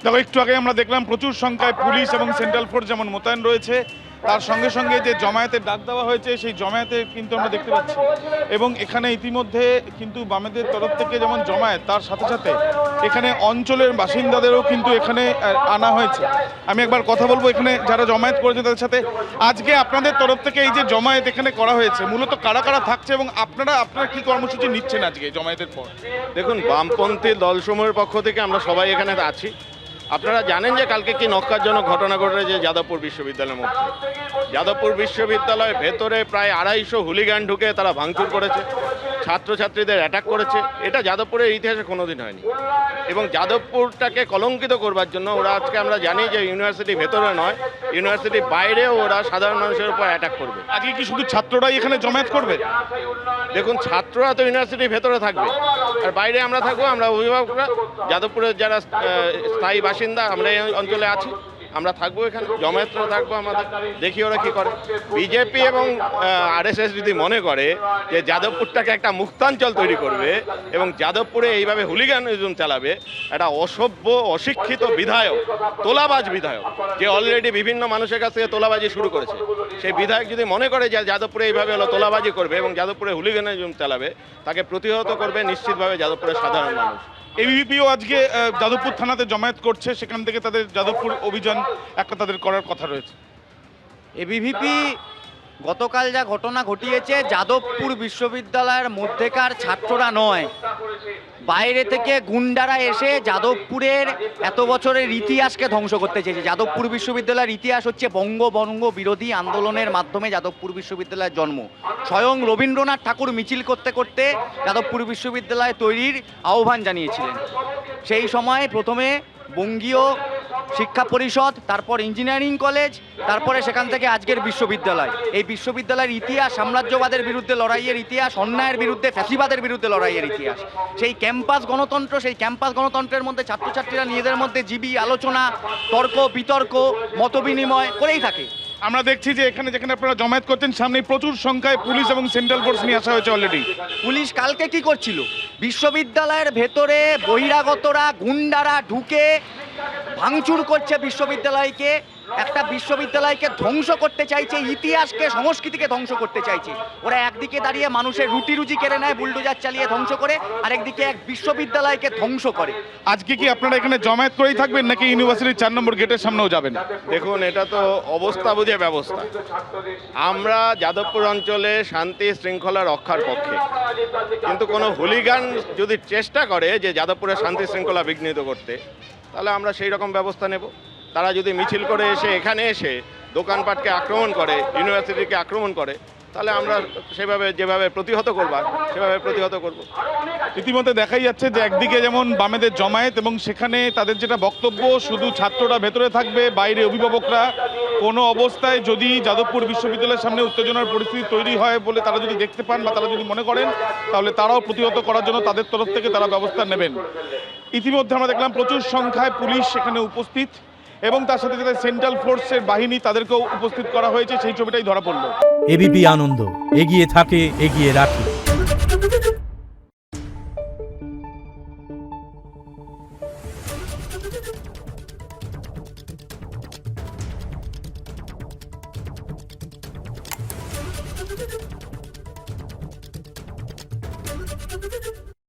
দেখো, একটু আগে আমরা দেখলাম প্রচুর সংখ্যায় পুলিশ এবং সেন্ট্রাল ফোর্স যেমন মোতায়েন রয়েছে, তার সঙ্গে সঙ্গে যে জমায়েতের ডাক দেওয়া হয়েছে সেই জমায়েতে কিন্তু আমরা দেখতে পাচ্ছি। এবং এখানে ইতিমধ্যে কিন্তু বামেদের তরফ থেকে যেমন জমায়েত, তার সাথে সাথে এখানে অঞ্চলের বাসিন্দাদেরও কিন্তু এখানে আনা হয়েছে। আমি একবার কথা বলবো এখানে যারা জমায়েত করেছে তাদের সাথে। আজকে আপনাদের তরফ থেকে এই যে জমায়েত এখানে করা হয়েছে, মূলত কারা কারা থাকছে এবং আপনারা কি কর্মসূচি নিচ্ছেন আজকে জমায়েতের পর? দেখুন, বামপন্থী দলসমূহের পক্ষ থেকে আমরা সবাই এখানে আছি। আপনারা জানেন যে কালকে কি নক্কারজনক ঘটনা ঘটেছে যাদবপুর বিশ্ববিদ্যালয়ের মধ্যে। যাদবপুর বিশ্ববিদ্যালয়ের ভেতরে প্রায় 250 হুলিগান ঢুকে তারা ভাঙচুর করেছে, ছাত্রছাত্রীদের অ্যাটাক করেছে। এটা যাদবপুরের ইতিহাসে কোনোদিন হয়নি। এবং যাদবপুরটাকে কলঙ্কিত করবার জন্য ওরা আজকে, আমরা জানি যে ইউনিভার্সিটির ভেতরে নয়, ইউনিভার্সিটির বাইরেও ওরা সাধারণ মানুষের উপর অ্যাটাক করবে। আজকে কি শুধু ছাত্ররাই এখানে জমায়েত করবে? দেখুন, ছাত্ররা তো ইউনিভার্সিটির ভেতরে থাকবে, আর বাইরে আমরা থাকবো, আমরা অভিভাবকরা, যাদবপুরের যারা স্থায়ী বাসিন্দা, আমরা এই অঞ্চলে আছি, আমরা থাকবো, এখানে জমায়েতরা থাকবো। আমাদের দেখি ওরা কি করে। বিজেপি এবং আরএসএস যদি মনে করে যে যাদবপুরটাকে একটা মুক্তাঞ্চল তৈরি করবে এবং যাদবপুরে এইভাবে হুলিগানিজম চালাবে, একটা অসভ্য অশিক্ষিত বিধায়ক, তোলাবাজ বিধায়ক, যে অলরেডি বিভিন্ন মানুষের কাছ থেকে তোলাবাজি শুরু করেছে, সেই বিধায়ক যদি মনে করে যে যাদবপুরে এইভাবে তোলাবাজি করবে এবং যাদবপুরে হুলিগানিজম চালাবে, তাকে প্রতিহত করবে নিশ্চিতভাবে যাদবপুরের সাধারণ মানুষ। এবিভিপিও আজকে যাদবপুর থানাতে জমায়েত করছে, সেখান থেকে তাদের যাদবপুর অভিযান একটা তাদের করার কথা রয়েছে। এবিভিপি গতকাল যা ঘটনা ঘটিয়েছে, যাদবপুর বিশ্ববিদ্যালয়ের মধ্যেকার ছাত্ররা নয়, বাইরে থেকে গুন্ডারা এসে যাদবপুরের এত বছরের ইতিহাসকে ধ্বংস করতে চেয়েছে। যাদবপুর বিশ্ববিদ্যালয়ের ইতিহাস হচ্ছে বঙ্গভঙ্গ বিরোধী আন্দোলনের মাধ্যমে যাদবপুর বিশ্ববিদ্যালয়ের জন্ম। স্বয়ং রবীন্দ্রনাথ ঠাকুর মিছিল করতে করতে যাদবপুর বিশ্ববিদ্যালয় তৈরির আহ্বান জানিয়েছিলেন। সেই সময় প্রথমে বঙ্গীয় শিক্ষা পরিষদ, তারপর ইঞ্জিনিয়ারিং কলেজ, তারপরে সেখান থেকে আজকের বিশ্ববিদ্যালয়। এই বিশ্ববিদ্যালয়ের ইতিহাস সাম্রাজ্যবাদের বিরুদ্ধে লড়াইয়ের ইতিহাস, অন্যায়ের বিরুদ্ধে, ফ্যাসিবাদের বিরুদ্ধে লড়াইয়ের ইতিহাস। সেই ক্যাম্পাস গণতন্ত্র, সেই ক্যাম্পাস গণতন্ত্রের মধ্যে ছাত্রছাত্রীরা নিজেদের মধ্যে জীবী আলোচনা, তর্ক বিতর্ক, মতবিনিময় করেই থাকে। আমরা দেখছি যে এখানে যেখানে আপনারা জমায়েত করছেন, সামনে প্রচুর সংখ্যায় পুলিশ এবং সেন্ট্রাল ফোর্স নিয়ে আসা হয়েছে অলরেডি। পুলিশ কালকে কি করছিল? বিশ্ববিদ্যালয়ের ভেতরে বহিরাগতরা, গুন্ডারা ঢুকে ভাঙচুর করছে বিশ্ববিদ্যালয়কে, একটা বিশ্ববিদ্যালয়কে ধ্বংস করতে চাইছে, ইতিহাসকে, সংস্কৃতিকে ধ্বংস করতে চাইছে। ওরা একদিকে দাঁড়িয়ে মানুষের রুটি রুজি কেড়ে নেয়, বুলডোজার চালিয়ে ধ্বংস করে, আরেকদিকে এক বিশ্ববিদ্যালয়কে ধ্বংস করে। আজকে কি আপনারা এখানে জমায়েত করেই থাকবেন নাকি ইউনিভার্সিটির 4 নম্বর গেটের সামনেও যাবেন? দেখুন, এটা তো অবস্থা বুঝে ব্যবস্থা। আমরা যাদবপুর অঞ্চলে শান্তি শৃঙ্খলা রক্ষার পক্ষে, কিন্তু কোনো হুলিগান যদি চেষ্টা করে যে যাদবপুরের শান্তি শৃঙ্খলা বিঘ্নিত করতে, তাহলে আমরা সেই রকম ব্যবস্থা নেব। তারা যদি মিছিল করে এসে এখানে এসে দোকানপাটকে আক্রমণ করে, ইউনিভার্সিটিকে আক্রমণ করে, তাহলে আমরা যেভাবে প্রতিহত করবার সেভাবে প্রতিহত করব। ইতিমধ্যে দেখাই যাচ্ছে যে একদিকে যেমন বামেদের জমায়েত এবং সেখানে তাদের যেটা বক্তব্য, শুধু ছাত্ররা ভেতরে থাকবে, বাইরে অভিভাবকরা। কোনো অবস্থায় যদি যাদবপুর বিশ্ববিদ্যালয়ের সামনে উত্তেজনার পরিস্থিতি তৈরি হয় বলে তারা যদি দেখতে পান বা তারা যদি মনে করেন, তাহলে তারাও প্রতিহত করার জন্য তাদের তরফ থেকে তারা ব্যবস্থা নেবেন। ইতিমধ্যে আমরা দেখলাম প্রচুর সংখ্যায় পুলিশ সেখানে উপস্থিত এবং তার সাথে সাথে সেন্ট্রাল ফোর্সের বাহিনী তাদেরকেও উপস্থিত করা হয়েছে, সেই ছবিটাই ধরা পড়লো। এবিপি আনন্দ এগিয়ে থাকে, এগিয়ে রাখে।